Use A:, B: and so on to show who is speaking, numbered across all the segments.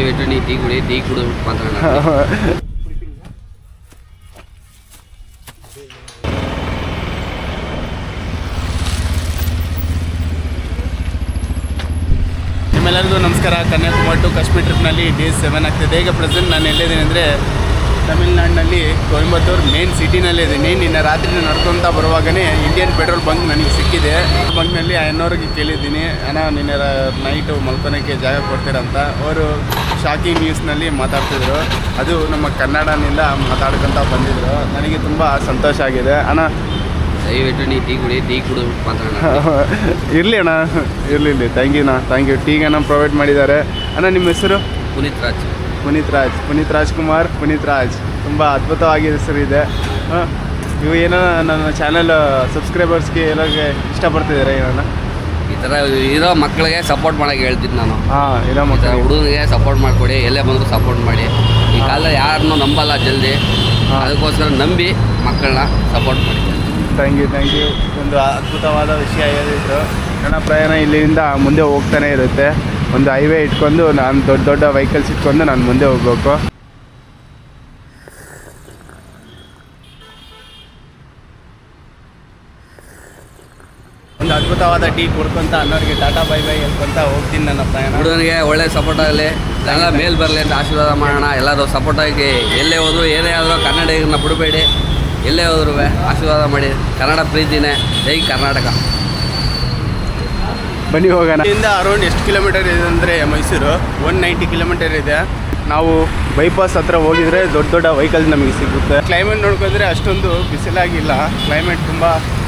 A: ದಯವಿಟ್ಟು ನೀ ಟೀ ಕುಡಿದು ಮಾತಾಡೋಣ.
B: ನಿಮ್ಮೆಲ್ಲರಿಗೂ ನಮಸ್ಕಾರ. ಕನ್ಯಾಕುಮಾರಿ ಟು ಕಾಶ್ಮೀರ್ ಟ್ರಿಪ್ನಲ್ಲಿ ಡೇ 7 ಆಗ್ತಿದೆ. ಈಗ ಪ್ರೆಸೆಂಟ್ ನಾನು ಎಲ್ಲಿದ್ದೀನಿ ಅಂದರೆ ತಮಿಳ್ನಾಡಿನಲ್ಲಿ ಕೊಯಂಬತ್ತೂರು ಮೇನ್ ಸಿಟಿನಲ್ಲೇ ಇದ್ದೀನಿ. ನಿನ್ನೆ ರಾತ್ರಿ ನಡ್ಕೊತ ಬರುವಾಗಲೇ ಇಂಡಿಯನ್ ಪೆಟ್ರೋಲ್ ಬಂಕ್ ನನಗೆ ಸಿಕ್ಕಿದೆ. ಬಂಕ್ನಲ್ಲಿ ಅಣ್ಣವ್ರಿಗೆ ಕೇಳಿದ್ದೀನಿ, ಅಣ್ಣ ನಿನ್ನೆ ನೈಟು ಮಲ್ಕೊಳಕ್ಕೆ ಜಾಗ ಕೊಡ್ತೀರಂತ. ಅವರು ಶಾಕಿಂಗ್ ನ್ಯೂಸ್ನಲ್ಲಿ ಮಾತಾಡ್ತಿದ್ರು. ಅದು ನಮ್ಮ ಕನ್ನಡನಿಂದ ಮಾತಾಡ್ಕೊತ ಬಂದಿದ್ರು. ನನಗೆ ತುಂಬ ಸಂತೋಷ ಆಗಿದೆ. ಅಣ್ಣ
A: ದಯವಿಟ್ಟು ನೀ ಟೀ ಕುಡಿದು ಮಾತಾಡೋಣ.
B: ಇರಲಿ ಅಣ್ಣ, ಇರಲಿ. ಥ್ಯಾಂಕ್ ಯು ಟೀಗೆ ಅಣ್ಣ ಪ್ರೊವೈಡ್ ಮಾಡಿದ್ದಾರೆ. ಅಣ್ಣ ನಿಮ್ಮ ಹೆಸರು? ಪುನೀತ್ ರಾಜ್ಕುಮಾರ್. ಪುನೀತ್ ರಾಜ್ ತುಂಬ ಅದ್ಭುತವಾಗಿ ಹೆಸರು ಇದೆ. ನೀವು ಏನೋ ನನ್ನ ಚಾನಲ್ ಸಬ್ಸ್ಕ್ರೈಬರ್ಸ್ಗೆ ಎಲ್ಲರಿಗೆ ಇಷ್ಟಪಡ್ತಿದ್ದಾರೆ ಏನೋ
A: ಈ ಥರ ಇರೋ ಮಕ್ಕಳಿಗೆ ಸಪೋರ್ಟ್ ಮಾಡೋಕ್ಕೆ ಹೇಳ್ತೀನಿ ನಾನು.
B: ಇರೋ ಮಕ್ಕಳ
A: ಹುಡುಗನಿಗೆ ಸಪೋರ್ಟ್ ಮಾಡಿಕೊಡಿ, ಎಲ್ಲೇ ಬಂದರೂ ಸಪೋರ್ಟ್ ಮಾಡಿ. ಈ ಕಾಲದಲ್ಲಿ ಯಾರನ್ನೂ ನಂಬಲ್ಲ ಜಲ್ದಿ, ಅದಕ್ಕೋಸ್ಕರ ನಂಬಿ ಮಕ್ಕಳನ್ನ ಸಪೋರ್ಟ್ ಮಾಡಿ.
B: Thank you. ಒಂದು ಅದ್ಭುತವಾದ ವಿಷಯ ಹೇಳಿದ್ರು. ನನ್ನ ಪ್ರಯಾಣ ಇಲ್ಲಿಂದ ಮುಂದೆ ಹೋಗ್ತಾನೆ ಇರುತ್ತೆ. ಒಂದು ಹೈವೇ ಇಟ್ಕೊಂಡು ನಾನು ದೊಡ್ಡ ವೆಹಿಕಲ್ಸ್ ಇಟ್ಕೊಂಡು ನಾನು ಮುಂದೆ ಹೋಗ್ಬೇಕು. ಒಂದು ಅದ್ಭುತವಾದ ಟೀ ಕುಡ್ಕೊಂತ ಅನ್ನೋರಿಗೆ ಟಾಟಾ ಬೈ ಹೇಳ್ಕೊಂತ ಹೋಗ್ತೀನಿ ನನ್ನ ಪ್ರಯಾಣ.
A: ಹುಡುಗನಿಗೆ ಒಳ್ಳೆ ಸಪೋರ್ಟ್ ಆಗಲಿ, ಎಲ್ಲ ಮೇಲ್ ಬರಲಿ ಅಂತ ಆಶೀರ್ವಾದ ಮಾಡೋಣ. ಎಲ್ಲರೂ ಸಪೋರ್ಟ್ ಆಗಿ ಎಲ್ಲೇ ಹೋದ್ರು ಏನೇ ಆದರೂ ಕನ್ನಡಿಗರನ್ನ ಬಿಡಬೇಡಿ. ಎಲ್ಲೇ ಹೋದ್ರು ಆಶೀರ್ವಾದ ಮಾಡಿ. ಕನ್ನಡ ಪ್ರೀತಿನೇ. ಜೈ ಕರ್ನಾಟಕ.
B: ಬನ್ನಿ ಹೋಗೋಣ. ಇಲ್ಲಿಂದ ಅರೌಂಡ್ ಎಷ್ಟು ಕಿಲೋಮೀಟರ್ ಇದೆ ಅಂದರೆ ಮೈಸೂರು 190 ಕಿಲೋಮೀಟರ್ ಇದೆ. ನಾವು ಬೈಪಾಸ್ ಹತ್ರ ಹೋಗಿದರೆ ದೊಡ್ಡ ವೆಹಿಕಲ್ಸ್ ನಮಗೆ ಸಿಗುತ್ತೆ. ಕ್ಲೈಮೇಟ್ ನೋಡ್ಕೊಂಡ್ರೆ ಅಷ್ಟೊಂದು ಬಿಸಿಲಾಗಿಲ್ಲ. ಕ್ಲೈಮೇಟ್ ತುಂಬ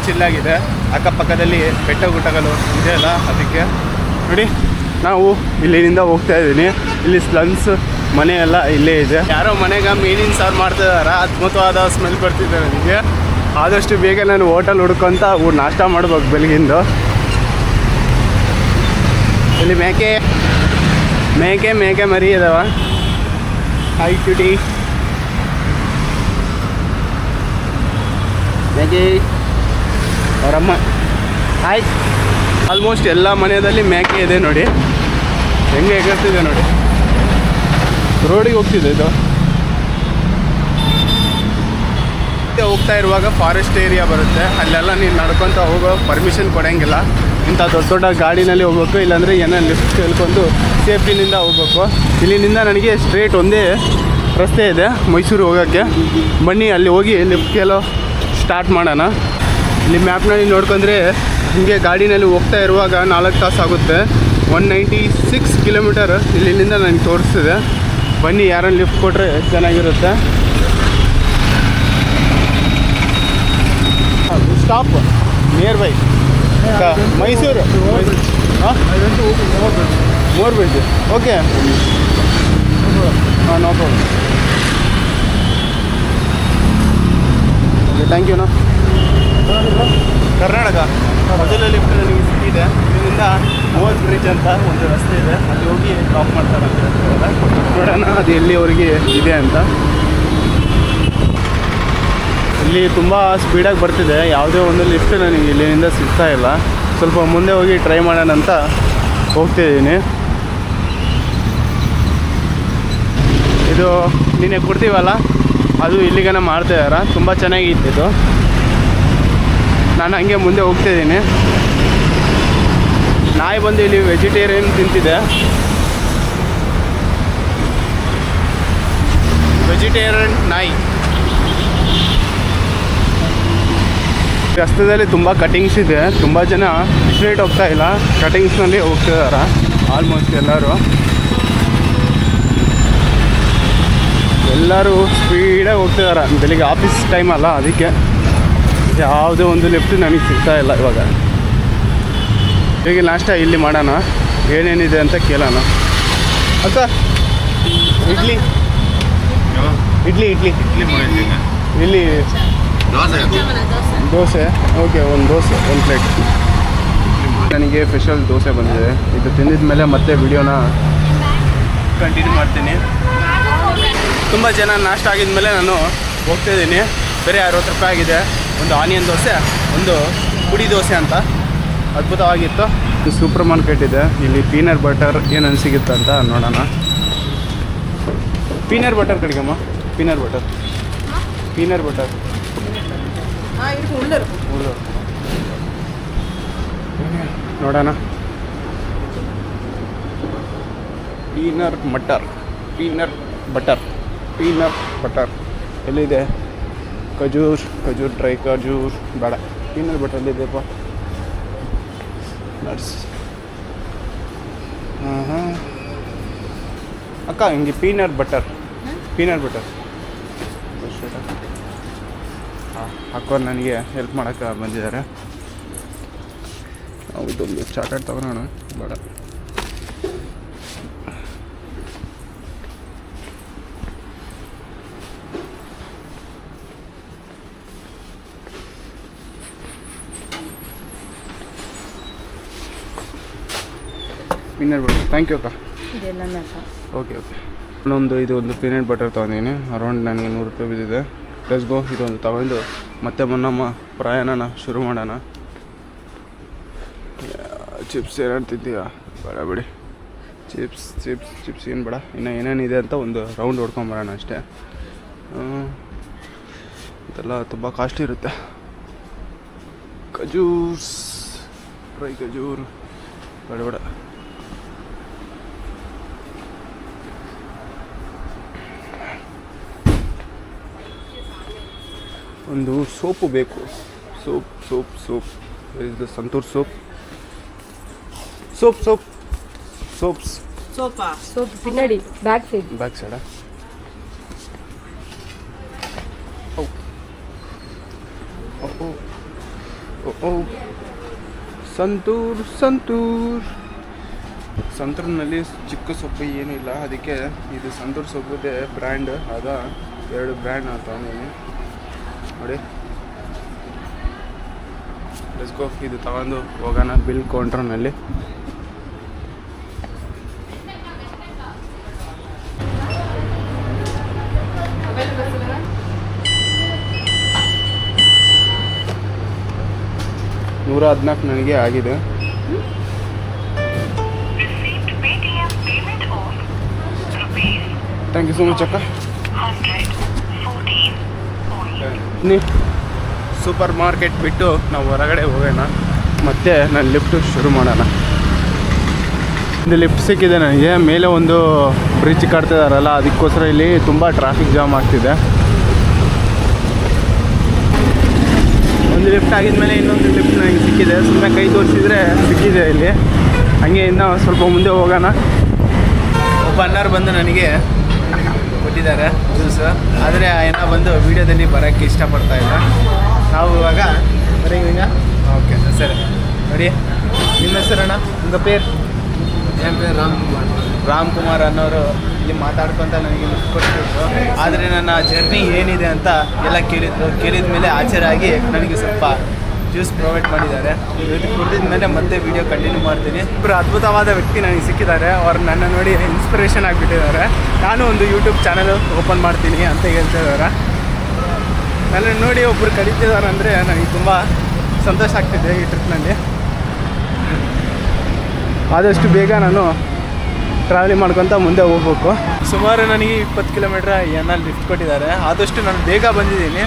B: ಚಿಲ್ಲಾಗಿದೆ. ಅಕ್ಕಪಕ್ಕದಲ್ಲಿ ಬೆಟ್ಟ ಗುಡ್ಡಗಳು ಇದೆಯಲ್ಲ, ಅದಕ್ಕೆ ನೋಡಿ ನಾವು ಇಲ್ಲಿಂದ ಹೋಗ್ತಾ ಇದ್ದೀನಿ. ಇಲ್ಲಿ ಸ್ಲಮ್ಸ್ ಮನೆ ಎಲ್ಲ ಇಲ್ಲೇ ಇದೆ. ಯಾರೋ ಮನೆಗೆ ಮೀನಿನ ಸಾರು ಮಾಡ್ತಿದ್ದಾರೆ. ಅದ್ಭುತವಾದ ಸ್ಮೆಲ್ ಬರ್ತಿದೆ ನನಗೆ. ಆದಷ್ಟು ಬೇಗ ನಾನು ಹೋಟೆಲ್ ಹುಡ್ಕೊಂತ ನಾಷ್ಟ ಮಾಡ್ಬೇಕು ಬೆಳಗಿಂದು. ಇಲ್ಲಿ ಮೇಕೆ ಮರಿ ಇದಾವ. Hi cutie. ಮೇಕೆ ಅವರಮ್ಮ ಹಾಯ್. ಆಲ್ಮೋಸ್ಟ್ ಎಲ್ಲ ಮನೆಯಲ್ಲಿ ಮೇಕೆ ಇದೆ ನೋಡಿ, ಹೆಂಗೆ ಎಗರ್ತಿದೆ ನೋಡಿ. ರೋಡಿಗೆ ಹೋಗ್ತಿದೆ ಇದು. ಹೋಗ್ತಾ ಇರುವಾಗ ಫಾರೆಸ್ಟ್ ಏರಿಯಾ ಬರುತ್ತೆ. ಅಲ್ಲೆಲ್ಲ ನೀನು ನಡ್ಕೊತ ಹೋಗೋ ಪರ್ಮಿಷನ್ ಕೊಡೋಂಗಿಲ್ಲ. ಇಂಥ ದೊಡ್ಡ ಗಾಡಿನಲ್ಲಿ ಹೋಗ್ಬೇಕು, ಇಲ್ಲಾಂದರೆ ಏನೋ ಲಿಫ್ಟ್ ಕೇಳ್ಕೊಂಡು ಸೇಫ್ಟಿನಿಂದ ಹೋಗ್ಬೇಕು. ಇಲ್ಲಿನಿಂದ ನನಗೆ ಸ್ಟ್ರೇಟ್ ಒಂದೇ ರಸ್ತೆ ಇದೆ ಮೈಸೂರು ಹೋಗೋಕ್ಕೆ. ಬನ್ನಿ ಅಲ್ಲಿ ಹೋಗಿ ಲಿಫ್ಟ್ ಕೇಳೋ ಸ್ಟಾರ್ಟ್ ಮಾಡೋಣ. ಇಲ್ಲಿ ಮ್ಯಾಪ್ನಲ್ಲಿ ನೋಡ್ಕೊಂಡ್ರೆ ಹೀಗೆ ಗಾಡಿನಲ್ಲಿ ಹೋಗ್ತಾ ಇರುವಾಗ 4 ತಾಸು ಆಗುತ್ತೆ. 196 ಕಿಲೋಮೀಟರ್ ಇಲ್ಲಿಂದ ನನಗೆ ತೋರಿಸ್ತಿದೆ. ಬನ್ನಿ, ಯಾರನ್ನು ಲಿಫ್ಟ್ ಕೊಟ್ಟರೆ ಚೆನ್ನಾಗಿರುತ್ತೆ. Stop nearby Mysuru. More bridge. Okay, no problem. Okay, thank ಯುನಾ. ಕರ್ನಾಟಕ ಮೊದಲ ಲಿಫ್ಟ್ ನನಗೆ ಸಿಕ್ಕಿದೆ. ಇದರಿಂದ ಮೋರ್ ಬ್ರಿಡ್ಜ್ ಅಂತ ಒಂದು ರಸ್ತೆ ಇದೆ, ಅಲ್ಲಿ ಹೋಗಿ ಡ್ರಾಪ್ ಮಾಡ್ತಾರೆ ಅಂತ ಹೇಳ್ತಾರೆ. ನೋಡೋಣ ಅದು ಎಲ್ಲಿವರೆಗೆ ಇದೆ ಅಂತ. ಇಲ್ಲಿ ತುಂಬ ಸ್ಪೀಡಾಗಿ ಬರ್ತಿದೆ. ಯಾವುದೇ ಒಂದು ಲಿಫ್ಟ್ ನನಗೆ ಇಲ್ಲಿಂದ ಸಿಗ್ತಾ ಇಲ್ಲ. ಸ್ವಲ್ಪ ಮುಂದೆ ಹೋಗಿ ಟ್ರೈ ಮಾಡೋಣ ಅಂತ ಹೋಗ್ತಿದ್ದೀನಿ. ಇದು ನೀನೆ ಕೊಡ್ತೀವಲ್ಲ, ಅದು ಇಲ್ಲಿಗನ ಮಾಡ್ತಾಯಿದಾರ. ತುಂಬ ಚೆನ್ನಾಗಿತ್ತು. ನಾನು ಹಂಗೆ ಮುಂದೆ ಹೋಗ್ತಾಯಿದ್ದೀನಿ. ನಾಯಿ ಬಂದು ಇಲ್ಲಿ ವೆಜಿಟೇರಿಯನ್ ತಿಂತಿದೆ. ವೆಜಿಟೇರಿಯನ್ ನಾಯಿ. ರಸ್ತೆಯಲ್ಲಿ ತುಂಬ ಕಟಿಂಗ್ಸ್ ಇದೆ. ತುಂಬ ಜನ ಸ್ಟ್ರೇಟ್ ಹೋಗ್ತಾ ಇಲ್ಲ, ಕಟಿಂಗ್ಸ್ನಲ್ಲಿ ಹೋಗ್ತಿದ್ದಾರೆ ಆಲ್ಮೋಸ್ಟ್ ಎಲ್ಲರೂ ಸ್ಪೀಡಾಗಿ ಹೋಗ್ತಿದ್ದಾರೆ. ಬೆಳಿಗ್ಗೆ ಆಫೀಸ್ ಟೈಮ್ ಅಲ್ಲ, ಅದಕ್ಕೆ ಯಾವುದೇ ಒಂದು ಲಿಫ್ಟ್ ನನಗೆ ಸಿಗ್ತಾ ಇಲ್ಲ. ಇವಾಗ ಹೇಗೆ ನಾಷ್ಟ ಇಲ್ಲಿ ಮಾಡೋಣ, ಏನೇನಿದೆ ಅಂತ ಕೇಳೋಣ. ಅಕ್ಕ ಇಡ್ಲಿ ಇಲ್ಲಿ ದೋಸೆ. ಓಕೆ, ಒಂದು ದೋಸೆ, ಒಂದು ಪ್ಲೇಟ್. ನನಗೆ ಸ್ಪೆಷಲ್ ದೋಸೆ ಬಂದಿದೆ. ಇದು ತಿಂದಿದ ಮೇಲೆ ಮತ್ತೆ ವಿಡಿಯೋನ ಕಂಟಿನ್ಯೂ ಮಾಡ್ತೀನಿ. ತುಂಬ ಜನ ನಾಷ್ಟ ಆಗಿದ್ಮೇಲೆ ನಾನು ಹೋಗ್ತಾಯಿದ್ದೀನಿ. ಬೇರೆ 60 ರೂಪಾಯಿ ಆಗಿದೆ. ಒಂದು ಆನಿಯನ್ ದೋಸೆ, ಒಂದು ಪುಡಿ ದೋಸೆ ಅಂತ. ಅದ್ಭುತವಾಗಿತ್ತು. ಸೂಪರ್ ಮಾರ್ಕೆಟ್ ಇದೆ. ಇಲ್ಲಿ ಪೀನಟ್ ಬಟರ್ ಏನೇನು ಸಿಗುತ್ತೆ ಅಂತ ನೋಡೋಣ. ಪೀನರ್ ಬಟರ್ ಕಡಿಗಮ್ಮ, ಪೀನರ್ ಬಟರ್, ಪೀನರ್ ಬಟರ್ ನೋಡೋಣ. ಪೀನರ್ ಬಟರ್, ಪೀನರ್ ಬಟರ್, ಪೀನರ್ ಬಟರ್ ಎಲ್ಲಿದೆ? ಖಜೂರ್, ಖಜೂರ್, ಡ್ರೈ ಖಜೂರ್ ಬೇಡ, ಪೀನರ್ ಬಟರ್ ಎಲ್ಲಿದೆಪ್ಪ? ನಟ್ಸ್. ಹಾಂ ಅಕ್ಕ, ಹಿಂಗೆ ಪೀನರ್ ಬಟರ್, ಪೀನರ್ ಬಟರ್ ಹಾಂ ಅಕ್ಕೋರು ನನಗೆ ಹೆಲ್ಪ್ ಮಾಡೋಕ್ಕೆ ಬಂದಿದ್ದಾರೆ. ಹೌದೊಂದು ಚಾಕ್ಲೇಟ್ ತಗೊಳೋಣ ಬೇಡ. ಪೀನಟ್ ಬಟರ್ ಥ್ಯಾಂಕ್ ಯು ಅಕ್ಕ. Okay okay. ಇದು ಒಂದು ಪೀನಟ್ ಬಟರ್ ತೊಗೊಂಡಿದ್ದೀನಿ. ಅರೌಂಡ್ ನನಗೆ 100 ರೂಪಾಯಿ ಬಿದ್ದಿದೆ. Let's go. ಇದೊಂದು ತಗೊಂಡು ಮತ್ತೆ ನಮ್ಮ ಪ್ರಯಾಣನ ಶುರು ಮಾಡೋಣ. ಚಿಪ್ಸ್ ಏನಾರು ತಿಂತೀಯಾ? ಬೇಡ ಬಿಡಿ, ಚಿಪ್ಸ್ ಚಿಪ್ಸ್ ಚಿಪ್ಸ್ ಏನು ಬೇಡ. ಇನ್ನು ಏನೇನಿದೆ ಅಂತ ಒಂದು ರೌಂಡ್ ಹೊಡ್ಕೊಂಬರೋಣ ಅಷ್ಟೇ. ಇದೆಲ್ಲ ತುಂಬ ಕಾಸ್ಟ್ಲಿ ಇರುತ್ತೆ. ಖಜೂರ್ಸ್, ಡ್ರೈ ಖಜೂರ್ ಬೇಡ ಬೇಡ. ಒಂದು ಸೋಪು ಬೇಕು. ಸೋಪ್ ಸೋಪ್ ಸೋಪ್ ಇದು Santoor soap. Soap soap soaps
C: soap ಬಿನ್ನಡಿ ಬ್ಯಾಕ್
B: ಸೈಡಾ? ಓ ಸಂತೂರ್ ಸಂತೂರ್. ಸಂತೂರ್ನಲ್ಲಿ ಚಿಕ್ಕ ಸೊಪ್ಪು ಏನೂ ಇಲ್ಲ, ಅದಕ್ಕೆ ಇದು ಸಂತೂರ್ ಸೊಪ್ಪುದೇ ಬ್ರ್ಯಾಂಡ್. ಆದ 2 ಬ್ರ್ಯಾಂಡ್ ನಾನು ತೊಗೊಂಡಿದ್ದೀನಿ ನೋಡಿ. Let's go. ಇದು ತಗೊಂಡು ಹೋಗೋಣ ಬಿಲ್ ಕೌಂಟ್ರ್ನಲ್ಲಿ. $114 ನನಗೆ ಆಗಿದೆ. ಥ್ಯಾಂಕ್ ಯು ಸೊ ಮಚ್ ಅಕ್ಕ. ಸೂಪರ್ ಮಾರ್ಕೆಟ್ ಬಿಟ್ಟು ನಾವು ಹೊರಗಡೆ ಹೋಗೋಣ, ಮತ್ತೆ ನಾನು ಲಿಫ್ಟ್ ಶುರು ಮಾಡೋಣ. ಇದು ಲಿಫ್ಟ್ ಸಿಕ್ಕಿದೆ ನನಗೆ. ಮೇಲೆ ಒಂದು ಬ್ರಿಡ್ಜ್ ಕಟ್ತಿದಾರಲ್ಲ, ಅದಕ್ಕೋಸ್ಕರ ಇಲ್ಲಿ ತುಂಬ ಟ್ರಾಫಿಕ್ ಜಾಮ್ ಆಗ್ತಿದೆ. ಒಂದು ಲಿಫ್ಟ್ ಆಗಿದ್ಮೇಲೆ ಇನ್ನೊಂದು ಲಿಫ್ಟ್ ನನಗೆ ಸಿಕ್ಕಿದೆ. ಸುಮ್ಮನೆ ಕೈ ತೋರಿಸಿದ್ರೆ ಸಿಕ್ಕಿದೆ ಇಲ್ಲಿ. ಹಾಗೆ ಇನ್ನೂ ಸ್ವಲ್ಪ ಮುಂದೆ ಹೋಗೋಣ. ಒಬ್ಬ ಅಣ್ಣರು ಬಂದು ನನಗೆ ಕೊಟ್ಟಿದ್ದಾರೆ ಜ್ಯೂಸು, ಆದರೆ ಏನೋ ಬಂದು ವೀಡಿಯೋದಲ್ಲಿ ಬರೋಕ್ಕೆ ಇಷ್ಟಪಡ್ತಾ ಇಲ್ಲ. ನಾವು ಇವಾಗ ಬರೀಗ ಓಕೆ ಸರಿ ನೋಡಿ. ನಿಮ್ಮ ಹೆಸರಣ್ಣ? ನಿಮ್ಮ ಪೇರು?
A: ಏನು ಪೇರು?
B: ರಾಮ್ ಕುಮಾರ್ ಅನ್ನೋರು ಇಲ್ಲಿ ಮಾತಾಡ್ಕೊತ ನನಗೆ ಕೊಟ್ಟಿದ್ರು. ಆದರೆ ನನ್ನ ಜರ್ನಿ ಏನಿದೆ ಅಂತ ಎಲ್ಲ ಕೇಳಿದ ಮೇಲೆ ಆಶ್ಚರ್ಯ ಆಗಿ ನನಗೆ ಸ್ವಲ್ಪ ಜ್ಯೂಸ್ ಪ್ರೊವೈಡ್ ಮಾಡಿದ್ದಾರೆ. ಇದು ಕುಡಿದ ಮೇಲೆ ಮತ್ತೆ ವೀಡಿಯೋ ಕಂಟಿನ್ಯೂ ಮಾಡ್ತೀನಿ. ಇಬ್ಬರು ಅದ್ಭುತವಾದ ವ್ಯಕ್ತಿ ನನಗೆ ಸಿಕ್ಕಿದ್ದಾರೆ. ಅವ್ರು ನನ್ನ ನೋಡಿ ಇನ್ಸ್ಪಿರೇಷನ್ ಆಗಿಬಿಟ್ಟಿದ್ದಾರೆ. ನಾನು ಒಂದು ಯೂಟ್ಯೂಬ್ ಚಾನಲ್ ಓಪನ್ ಮಾಡ್ತೀನಿ ಅಂತ ಹೇಳ್ತಿದ್ದಾರೆ. ನನ್ನ ನೋಡಿ ಒಬ್ಬರು ಕರೀತಿದ್ದಾರೆ ಅಂದರೆ ನನಗೆ ತುಂಬ ಸಂತೋಷ ಆಗ್ತಿದೆ. ಈ ಟ್ರಿಪ್ನಲ್ಲಿ ಆದಷ್ಟು ಬೇಗ ನಾನು ಟ್ರಾವೆಲಿಂಗ್ ಮಾಡ್ಕೊತ ಮುಂದೆ ಹೋಗ್ಬೇಕು. ಸುಮಾರು ನನಗೆ 20 ಕಿಲೋಮೀಟ್ರ್ ಏನೋ ಲಿಫ್ಟ್ ಕೊಟ್ಟಿದ್ದಾರೆ. ಆದಷ್ಟು ನಾನು ಬೇಗ ಬಂದಿದ್ದೀನಿ.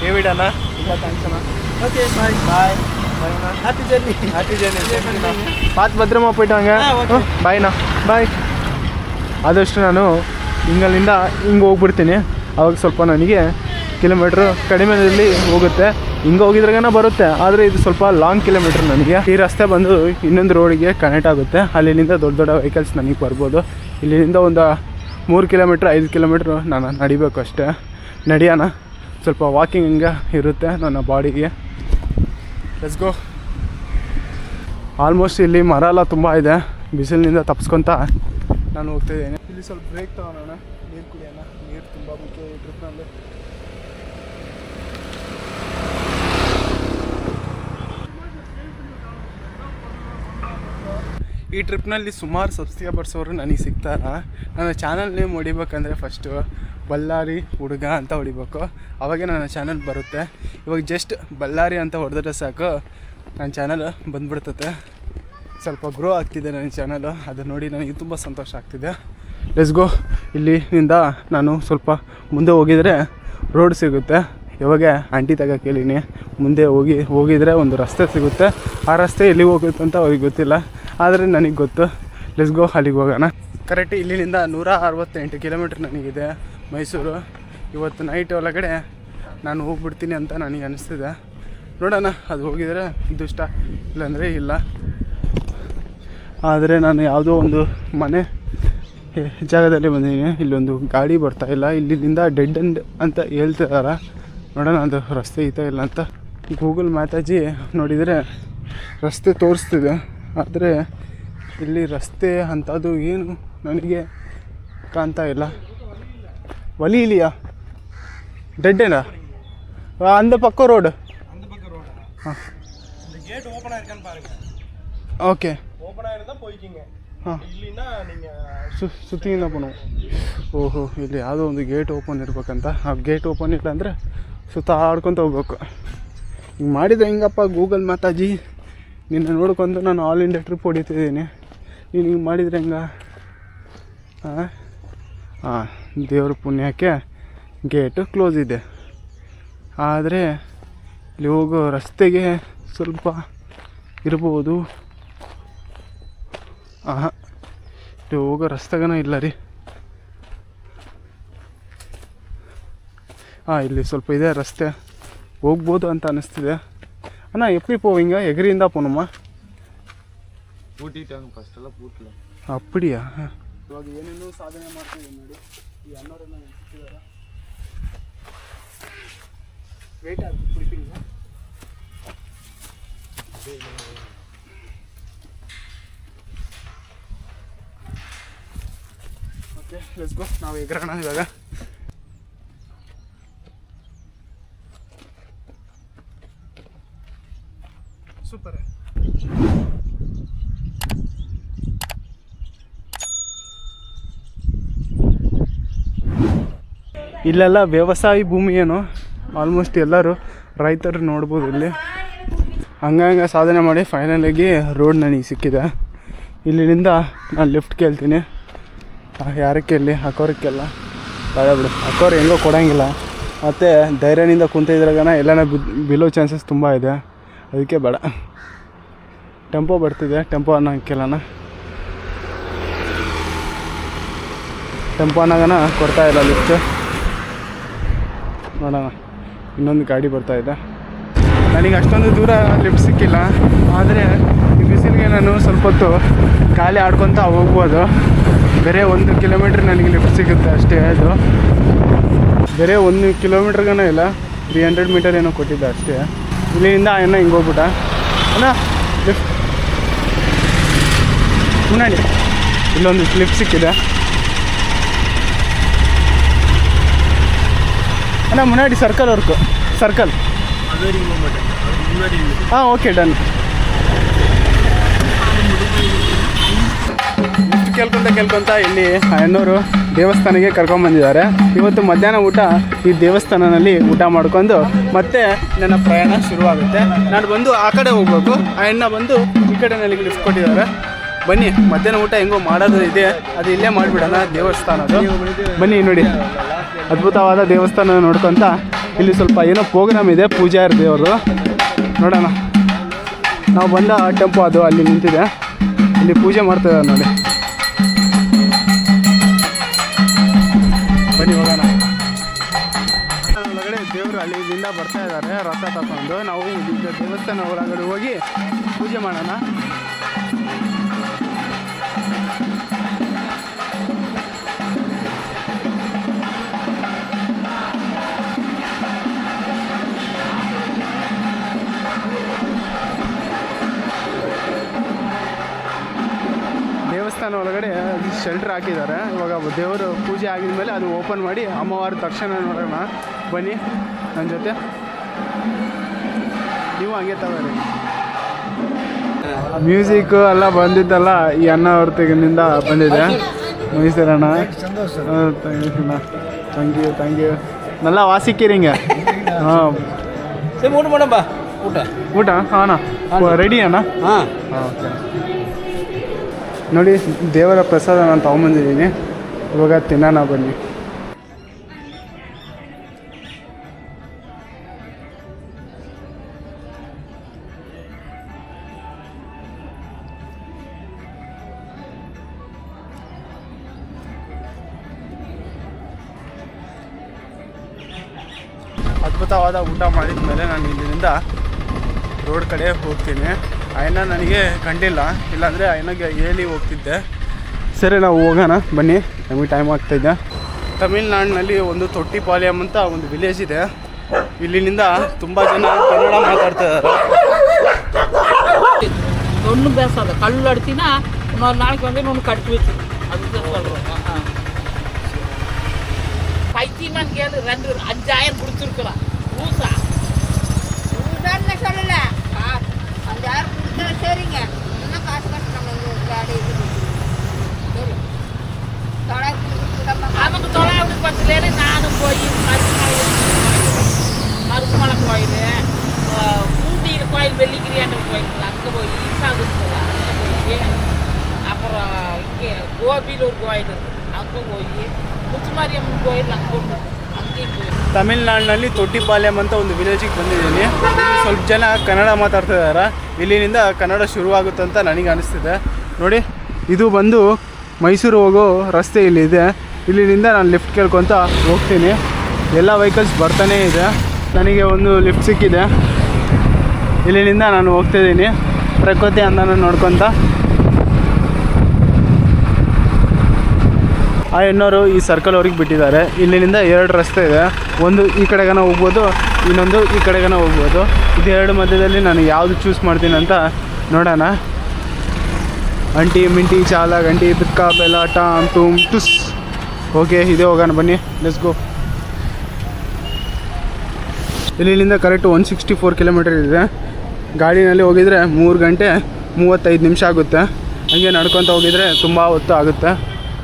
B: ಡೇವಿಡಣ್ಣ ತುಂಬ ಥ್ಯಾಂಕ್ಸ್ ಅಣ್ಣ. ಓಕೆ ಬಾಯ್ ಬಾಯ್ ಬಾಯ್ನಾ. Happy journey. ಪಾತ್ ಭದ್ರಮ್ಮ ಪೋಯ್ಟಾಂಗ. ಬಾಯ್ನಾ ಬಾಯ್. ಆದಷ್ಟು ನಾನು ಹಿಂಗಲ್ಲಿಂದ ಹಿಂಗೆ ಹೋಗ್ಬಿಡ್ತೀನಿ. ಅವಾಗ ಸ್ವಲ್ಪ ನನಗೆ ಕಿಲೋಮೀಟ್ರ್ ಕಡಿಮೆಯಲ್ಲಿ ಹೋಗುತ್ತೆ. ಹಿಂಗೆ ಹೋಗಿದ್ರಾಗನ ಬರುತ್ತೆ, ಆದರೆ ಇದು ಸ್ವಲ್ಪ ಲಾಂಗ್ ಕಿಲೋಮೀಟ್ರ್ ನನಗೆ. ಈ ರಸ್ತೆ ಬಂದು ಇನ್ನೊಂದು ರೋಡಿಗೆ ಕನೆಕ್ಟ್ ಆಗುತ್ತೆ. ಅಲ್ಲಿಂದ ದೊಡ್ಡ ದೊಡ್ಡ ವೆಹಿಕಲ್ಸ್ ನನಗೆ ಬರ್ಬೋದು. ಇಲ್ಲಿಂದ ಒಂದು 3 ಕಿಲೋಮೀಟ್ರ್ 5 ಕಿಲೋಮೀಟ್ರ್ ನಾನು ನಡಿಬೇಕು ಅಷ್ಟೇ. ನಡೆಯೋಣ, ಸ್ವಲ್ಪ ವಾಕಿಂಗ್ ಹಿಂಗೆ ಇರುತ್ತೆ ನನ್ನ ಬಾಡಿಗೆ. Let's go. ಆಲ್ಮೋಸ್ಟ್ ಇಲ್ಲಿ ಮರ ಎಲ್ಲ ತುಂಬ ಇದೆ. ಬಿಸಿಲಿನಿಂದ ತಪ್ಪಿಸ್ಕೊತ ನಾನು ಹೋಗ್ತಾಯಿದ್ದೀನಿ. ಇಲ್ಲಿ ಸ್ವಲ್ಪ ಬ್ರೇಕ್ ತೊಗೊಳೋಣ, ನೀರು ಕುಡಿಯೋಣ. ನೀರು ತುಂಬ ಮುಖ್ಯ ಈ ಟ್ರಿಪ್ನಲ್ಲಿ. ಈ ಟ್ರಿಪ್ನಲ್ಲಿ ಸುಮಾರು ಸಬ್ಸ್ಕ್ರೈಬರ್ಸ್ ಅವರು ನನಗೆ ಸಿಗ್ತಾರ. ನನ್ನ ಚಾನಲ್ ನೇಮ್ ಹೊಡಿಬೇಕಂದ್ರೆ ಫಸ್ಟು ಬಳ್ಳಾರಿ ಹುಡುಗ ಅಂತ ಹೊಡಿಬೇಕು, ಅವಾಗೇ ನನ್ನ ಚಾನಲ್ ಬರುತ್ತೆ. ಇವಾಗ ಜಸ್ಟ್ ಬಳ್ಳಾರಿ ಅಂತ ಹೊಡೆದ್ರೆ ಸಾಕು ನನ್ನ ಚಾನಲ್ ಬಂದುಬಿಡ್ತದೆ. ಸ್ವಲ್ಪ ಗ್ರೋ ಆಗ್ತಿದೆ ನನ್ನ ಚಾನಲು. ಅದು ನೋಡಿ ನನಗೆ ತುಂಬ ಸಂತೋಷ ಆಗ್ತಿದೆ. Let's go. ಇಲ್ಲಿಂದ ನಾನು ಸ್ವಲ್ಪ ಮುಂದೆ ಹೋಗಿದರೆ ರೋಡ್ ಸಿಗುತ್ತೆ. ಇವಾಗ ಆಂಟಿ ತಗ ಕೇಳೀನಿ, ಮುಂದೆ ಹೋಗಿದರೆ ಒಂದು ರಸ್ತೆ ಸಿಗುತ್ತೆ. ಆ ರಸ್ತೆ ಎಲ್ಲಿಗೆ ಹೋಗುತ್ತೆ ಅಂತ ಅವ್ರಿಗೆ ಗೊತ್ತಿಲ್ಲ, ಆದರೆ ನನಗೆ ಗೊತ್ತು. ಲೆಟ್ಸ್ ಗೋ, ಅಲ್ಲಿಗೆ ಹೋಗೋಣ. ಕರೆಕ್ಟ್ ಇಲ್ಲಿಂದ 168 ಕಿಲೋಮೀಟ್ರ್ ನನಗಿದೆ ಮೈಸೂರು. ಇವತ್ತು ನೈಟ್ ಒಳಗಡೆ ನಾನು ಹೋಗ್ಬಿಡ್ತೀನಿ ಅಂತ ನನಗೆ ಅನಿಸ್ತಿದೆ. ನೋಡೋಣ, ಅದು ಹೋಗಿದರೆ ದುಷ್ಟ, ಇಲ್ಲಾಂದರೆ ಇಲ್ಲ. ಆದರೆ ನಾನು ಯಾವುದೋ ಒಂದು ಮನೆ ಜಾಗದಲ್ಲಿ ಬಂದಿದ್ದೀನಿ. ಇಲ್ಲೊಂದು ಗಾಡಿ ಬರ್ತಾಯಿಲ್ಲ, ಇಲ್ಲಿಂದ ಡೆಡ್ ಎಂಡ್ ಅಂತ ಹೇಳ್ತಿದ್ದಾರೆ. ನೋಡೋಣ ಅದು ರಸ್ತೆ ಐತಾ ಇಲ್ಲ ಅಂತ. ಗೂಗಲ್ ಮ್ಯಾಪಾಜಿ ನೋಡಿದರೆ ರಸ್ತೆ ತೋರಿಸ್ತಿದೆ, ಆದರೆ ಇಲ್ಲಿ ರಸ್ತೆ ಅಂಥದ್ದು ಏನು ನನಗೆ ಕಾಣ್ತಾ ಇಲ್ಲ. ವಲಿ ಇಲ್ಲಿಯಾ ಡೆಡ್ ಎಂಡಾ அந்த பக்கம் ரோடு
D: கேட் ஓபனா இருக்கான்னு பாருங்க.
B: ஓகே,
D: ஓபனா இருந்தா போய்க்கிங்க. இல்லைன்னா நீங்க
B: ಸುತ್ತಿಂದ போகணும். ಓಹೋ, ಇಲ್ಲಿ ಯಾವುದೋ ಒಂದು ಗೇಟ್ ಓಪನ್ ಇರ್ಬೇಕಂತ. ಆ ಗೇಟ್ ಓಪನ್ ಇಲ್ಲ ಅಂದರೆ ಸುತ್ತಾಡ್ಕೊತ ಹೋಗ್ಬೇಕು. ಹಿಂಗೆ ಮಾಡಿದರೆ ಹೆಂಗಪ್ಪ ಗೂಗಲ್ ಮಾತಾಜಿ? ನಿನ್ನ ನೋಡ್ಕೊಂಡು ನಾನು ಆಲ್ ಇಂಡಿಯಾ ಟ್ರಿಪ್ ಹೊಡಿತಿದ್ದೀನಿ, ನೀನು ಹಿಂಗೆ ಮಾಡಿದರೆ ಹೆಂಗ? ಹಾಂ, ದೇವ್ರ ಪುಣ್ಯಕ್ಕೆ ಗೇಟು ಕ್ಲೋಸ್ ಇದೆ. ಆದರೆ ಇಲ್ಲಿ ಹೋಗೋ ರಸ್ತೆಗೆ ಸ್ವಲ್ಪ ಇರ್ಬೋದು. ಇಲ್ಲಿ ಹೋಗೋ ರಸ್ತೆಗನ ಇಲ್ಲ ರೀ. ಇಲ್ಲಿ ಸ್ವಲ್ಪ ಇದೆ ರಸ್ತೆ, ಹೋಗ್ಬೋದು ಅಂತ ಅನ್ನಿಸ್ತಿದೆ. ಅಣ್ಣ ಎಪ್ಪಿ போவீங்க? எகிரிந்தா போகணுமா?
D: பூட்டிட்டாங்க ஃபர்ஸ்ட் எல்லாம் பூட்டல.
B: அப்படியா? ಇವಾಗ ಏನೇನೋ ಸಾಧನೆ ಮಾಡ್ತಿದ್ದೀವಿ ನೋಡಿ. ಈ ಅಣ್ಣವರೆಲ್ಲ ನಿಂತಿದ್ದಾರೆ. ವೇಟ್ ಆಗಿ ಕುಡಿತೀರಾ? Okay, let's go. ನಾವು ಎಗರೋಣ ಇವಾಗ. ಸೂಪರ್. ಇಲ್ಲೆಲ್ಲ ವ್ಯವಸಾಯ ಭೂಮಿ ಏನು, ಆಲ್ಮೋಸ್ಟ್ ಎಲ್ಲರೂ ರೈತರು ನೋಡ್ಬೋದು ಇಲ್ಲಿ. ಹಂಗಂಗೆ ಸಾಧನೆ ಮಾಡಿ ಫೈನಲಾಗಿ ರೋಡ್ ನನಗೆ ಸಿಕ್ಕಿದೆ. ಇಲ್ಲಿಂದ ನಾನು ಲಿಫ್ಟ್ ಕೇಳ್ತೀನಿ. ಯಾರಕ್ಕೆ ಇಲ್ಲಿ ಅಕ್ಕೋರಕ್ಕೆಲ್ಲ ಬೇಡ ಬಿಡು, ಅಕ್ಕೋರು ಹೆಂಗೋ ಕೊಡೋಂಗಿಲ್ಲ. ಮತ್ತು ಧೈರ್ಯದಿಂದ ಕುಂತಿದ್ರಾಗನ ಎಲ್ಲನ ಬೀಳೋ ಚಾನ್ಸಸ್ ತುಂಬ ಇದೆ, ಅದಕ್ಕೆ ಬೇಡ. ಟೆಂಪೋ ಬರ್ತಿದೆ, ಟೆಂಪೋ ಅನ್ನೋಕ್ಕೆಲ್ಲನ ಟೆಂಪೋ ಅನ್ನೋಗನ ಕೊಡ್ತಾಯಿಲ್ಲ ಲಿಫ್ಟ್. ನೋಡೋಣ, ಇನ್ನೊಂದು ಗಾಡಿ ಬರ್ತಾಯಿದೆ. ನನಗೆ ಅಷ್ಟೊಂದು ದೂರ ಲಿಫ್ಟ್ ಸಿಕ್ಕಿಲ್ಲ, ಆದರೆ ಈ ಬಿಸಿಲಿಗೆ ನಾನು ಸ್ವಲ್ಪ ಹೊತ್ತು ಖಾಲಿ ಆಡ್ಕೊತ ಹೋಗ್ಬೋದು. ಬೇರೆ 1 ಕಿಲೋಮೀಟ್ರ್ ನನಗೆ ಲಿಫ್ಟ್ ಸಿಗುತ್ತೆ ಅಷ್ಟೇ. ಅದು ಬೇರೆ 1 ಕಿಲೋಮೀಟ್ರ್ಗನೂ ಇಲ್ಲ, 300 ಮೀಟರ್ ಏನೋ ಕೊಟ್ಟಿದ್ದೆ ಅಷ್ಟೇ. ಇಲ್ಲಿಂದ ಏನೋ ಹಿಂಗೆ ಹೋಗ್ಬಿಟ್ಟ ಅಣ್ಣ ಲಿಫ್ಟ್. ಮುನ್ನಾಡಿ ಇಲ್ಲೊಂದು ಲಿಫ್ಟ್ ಸಿಕ್ಕಿದೆ ಅಣ್ಣ. ಮುನ್ನಾಡಿ ಸರ್ಕಲ್ ವರ್ಕು, ಸರ್ಕಲ್. ಹಾಂ, ಓಕೆ, ಡನ್. ಲಿಫ್ಟ್ ಕೇಳ್ಕೊಂತ ಇಲ್ಲಿ ಅಣ್ಣವರು ದೇವಸ್ಥಾನಕ್ಕೆ ಕರ್ಕೊಂಬಂದಿದ್ದಾರೆ. ಇವತ್ತು ಮಧ್ಯಾಹ್ನ ಊಟ ಈ ದೇವಸ್ಥಾನದಲ್ಲಿ ಊಟ ಮಾಡ್ಕೊಂಡು ಮತ್ತೆ ನನ್ನ ಪ್ರಯಾಣ ಶುರುವಾಗುತ್ತೆ. ನಾನು ಬಂದು ಆ ಕಡೆ ಹೋಗ್ಬೇಕು, ಆ ಅಣ್ಣ ಬಂದು ಈ ಕಡೆ ನನಗೆ ಲಿಫ್ಟ್ ಕೊಟ್ಟಿದ್ದಾರೆ. ಬನ್ನಿ, ಮಧ್ಯಾಹ್ನ ಊಟ ಹೆಂಗೋ ಮಾಡೋದು ಇದೆ, ಅದು ಇಲ್ಲೇ ಮಾಡಿಬಿಡೋಣ. ದೇವಸ್ಥಾನದು ಬನ್ನಿ ನೋಡಿ, ಅದ್ಭುತವಾದ ದೇವಸ್ಥಾನ ನೋಡ್ಕೊತ ಇಲ್ಲಿ ಸ್ವಲ್ಪ ಏನೋ ಪ್ರೋಗ್ರಾಮ್ ಇದೆ, ಪೂಜಾರಿ ದೇವರು. ನೋಡೋಣ. ನಾವು ಬಂದ ಟೆಂಪೋ ಅದು ಅಲ್ಲಿ ನಿಂತಿದೆ, ಇಲ್ಲಿ ಪೂಜೆ ಮಾಡ್ತಿದ್ದಾರೆ ನೋಡಿ. ಬನ್ನಿ ಹೋಗೋಣ. ಒಳಗಡೆ ದೇವರು ಅಲ್ಲಿಂದ ಬರ್ತಾ ಇದ್ದಾರೆ ರಥ ತಗೊಂಡು. ನಾವು ದೇವಸ್ಥಾನ ಒಳಗಡೆ ಹೋಗಿ ಪೂಜೆ ಮಾಡೋಣ. ದೇವಸ್ಥಾನ ಒಳಗಡೆ ಶೆಲ್ಟರ್ ಹಾಕಿದ್ದಾರೆ. ಇವಾಗ ದೇವರು ಪೂಜೆ ಆಗಿದ ಮೇಲೆ ಅದು ಓಪನ್ ಮಾಡಿ ಅಮ್ಮವಾರ ತಕ್ಷಣ ನೋಡೋಣ. ಬನ್ನಿ ನನ್ನ ಜೊತೆ, ನೀವು ಹಂಗೆ ತಗೋರಿ. ಮ್ಯೂಸಿಕ್ ಎಲ್ಲ ಬಂದಿದ್ದಲ್ಲ ಈ ಅಣ್ಣ ಹೊರತೆಗಿನಿಂದ ಬಂದಿದೆ. ಮೈಸೂರಣ್ಣ, ಥ್ಯಾಂಕ್ ಯು. ನಲ್ಲ ವಾಸಿಕ್ಕಿರಿಂಗ. ಹಾಂ,
A: ಊಟ ಮಾಡಪ್ಪ.
B: ಊಟ ಅಣ್ಣ ರೆಡಿ ಅಣ್ಣ? ಹಾಂ, ಓಕೆ. ನೋಡಿ, ದೇವರ ಪ್ರಸಾದ ನಾನು ತೊಗೊಂಬಂದಿದ್ದೀನಿ. ಇವಾಗ ತಿನ್ನೋಣ ಬನ್ನಿ. ಅದ್ಭುತವಾದ ಊಟ ಮಾಡಿದ ಮೇಲೆ ನಾನು ಇಲ್ಲಿಂದ ರೋಡ್ ಕಡೆ ಹೋಗ್ತೀನಿ. ಅಯ್ಯನ ನನಗೆ ಕಂಡಿಲ್ಲ, ಇಲ್ಲಾಂದರೆ ಅಯ್ಯನಿಗೆ ಹೇಳಿ ಹೋಗ್ತಿದ್ದೆ. ಸರಿ ನಾವು ಹೋಗೋಣ ಬನ್ನಿ, ನಮಗೆ ಟೈಮ್ ಆಗ್ತಾಯಿದೆ. ತಮಿಳ್ನಾಡಿನಲ್ಲಿ ಒಂದು ತೊಟ್ಟಿಪಾಳ್ಯಂ ಅಂತ ಒಂದು ವಿಲೇಜ್ ಇದೆ. ಇಲ್ಲಿನಿಂದ ತುಂಬ ಜನ ಕನ್ನಡ ಮಾತಾಡ್ತಿದ್ದಾರೆ.
E: ஒன்றும் பேசாத கல் அடிச்சின்னா இன்னொரு நாளைக்கு வந்து ஒன்று கட்டி வச்சு அதுதான் சொல்கிறோம். பைத்தியமான்னு கேளு, 5000 கொடுத்துருக்குறான் ஊசா
F: ஊசான்னு சொல்லலை, 5000 கொடுத்தா சரிங்க. இன்னும் காசு கட்டணும் காடி சரி.
E: அவங்க 910 நானும் போய் மருத்துவமலை கோயில், பூண்டியில் கோயில், வெள்ளிக்கிரியாண்டர் கோயில் அங்கே போய் அங்கே போய், அப்புறம் இங்கே கோபியில் ஒரு கோயில் இருக்குது அங்கே போய், ಮುಚ್ಚುಮಾರಿಯಮ್ಮನ ಕೋಯಿಲ್ ಅங்கே ಹೋಗ್ಬೇಕು, ಅங்கே போய்.
B: ತಮಿಳ್ನಾಡಿನಲ್ಲಿ ತೊಟ್ಟಿಪಾಳ್ಯಂ ಅಂತ ಒಂದು ವಿಲೇಜಿಗೆ ಬಂದಿದ್ದೀನಿ. ಇಲ್ಲಿ ಸ್ವಲ್ಪ ಜನ ಕನ್ನಡ ಮಾತಾಡ್ತಾ ಇದ್ದಾರೆ. ಇಲ್ಲಿನಿಂದ ಕನ್ನಡ ಶುರುವಾಗುತ್ತೆ ಅಂತ ನನಗೆ ಅನಿಸ್ತಿದೆ. ನೋಡಿ, ಇದು ಬಂದು ಮೈಸೂರು ಹೋಗೋ ರಸ್ತೆ ಇಲ್ಲಿದೆ. ಇಲ್ಲಿನಿಂದ ನಾನು ಲಿಫ್ಟ್ ಕೇಳ್ಕೊತ ಹೋಗ್ತೀನಿ. ಎಲ್ಲ ವೆಹಿಕಲ್ಸ್ ಬರ್ತಾನೇ ಇದೆ. ನನಗೆ ಒಂದು ಲಿಫ್ಟ್ ಸಿಕ್ಕಿದೆ. ಇಲ್ಲಿನಿಂದ ನಾನು ಹೋಗ್ತಿದ್ದೀನಿ ಪ್ರಕೃತಿ ಅಂದನ ನೋಡ್ಕೊತ. ಆ ಹೆಣ್ಣೋರು ಈ ಸರ್ಕಲ್ ಅವ್ರಿಗೆ ಬಿಟ್ಟಿದ್ದಾರೆ. ಇಲ್ಲಿನಿಂದ 2 ರಸ್ತೆ ಇದೆ. ಒಂದು ಈ ಕಡೆಗನ ಹೋಗ್ಬೋದು, ಇನ್ನೊಂದು ಈ ಕಡೆಗನ ಹೋಗ್ಬೋದು. ಇದು 2 ಮಧ್ಯದಲ್ಲಿ ನಾನು ಯಾವುದು ಚೂಸ್ ಮಾಡ್ತೀನಿ ಅಂತ ನೋಡೋಣ. ಅಂಟಿ ಮಿಂಟಿ ಚಾಲ ಗಂಟಿ ಪಿಕ್ಕ ಬೆಲ್ಲ ಟಾಮ್ ಟೂಮ್ ಟುಸ್. ಓಕೆ, ಇದೇ ಹೋಗೋಣ ಬನ್ನಿ, ಲೆಟ್ಸ್ ಗೋ. ಇಲ್ಲಿಂದ ಕರೆಕ್ಟ್ 164 ಕಿಲೋಮೀಟರ್ ಇದೆ. ಗಾಡಿನಲ್ಲಿ ಹೋಗಿದರೆ 3 ಗಂಟೆ 35 ನಿಮಿಷ ಆಗುತ್ತೆ. ಹಾಗೆ ನಡ್ಕೊತ ಹೋಗಿದರೆ ತುಂಬ ಹೊತ್ತು ಆಗುತ್ತೆ.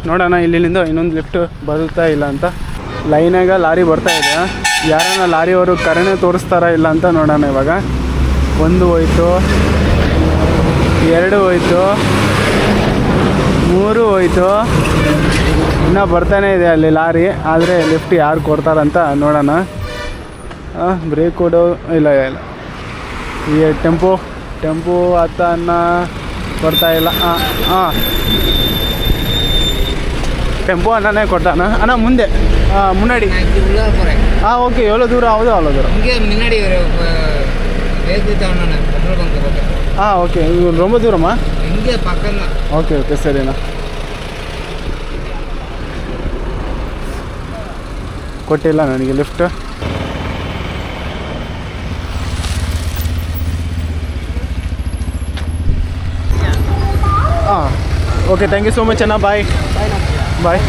B: ನೋಡೋಣ ಇಲ್ಲಿಂದ ಇನ್ನೊಂದು ಲಿಫ್ಟ್ ಬರುತ್ತಾ ಇಲ್ಲ ಅಂತ. ಲೈನಾಗ ಲಾರಿ ಬರ್ತಾ ಇದೆ. ಯಾರನ್ನ ಲಾರಿಯವರು ಕರೆನೇ ತೋರಿಸ್ತಾರಾ ಇಲ್ಲ ಅಂತ ನೋಡೋಣ. ಇವಾಗ 1 ಹೋಯ್ತು, 2 ಹೋಯ್ತು, 3 ಹೋಯ್ತು, ಇನ್ನೂ ಬರ್ತಾನೆ ಇದೆ ಅಲ್ಲಿ ಲಾರಿ. ಆದರೆ ಲಿಫ್ಟ್ ಯಾರು ಕೊಡ್ತಾರಂತ ನೋಡೋಣ. ಬ್ರೇಕ್ ಕೊಡೋ ಇಲ್ಲ ಇಲ್ಲ, ಈ ಟೆಂಪೋ ಅನ್ನ ಕೊಡ್ತಾ ಇಲ್ಲ. ಹಾಂ, ಟೆಂಪೋ அண்ணனே ಕೊಟ್ಟಾನ. ಅಣ್ಣ ಮುಂದೆ முன்னாடி
G: உள்ளே போகிறேன்.
B: ஓகே. எவ்வளோ தூரம் ஆகுது அவ்வளோ தூரம்.
G: இங்கே முன்னாடி ஒரு வேகு தானே பெட்ரோல் பங்க் பக்கம்.
B: ஓகே. இது ரொம்ப தூரமா?
G: இங்கே பக்கம் தான்.
B: ஓகே சரிண்ணா. ಕೊಟ್ಟಿಲ್ಲ ನನಗೆ lift. Okay, thank you so much ಅಣ್ಣ. ಬಾಯ್ ಬಾಯ್.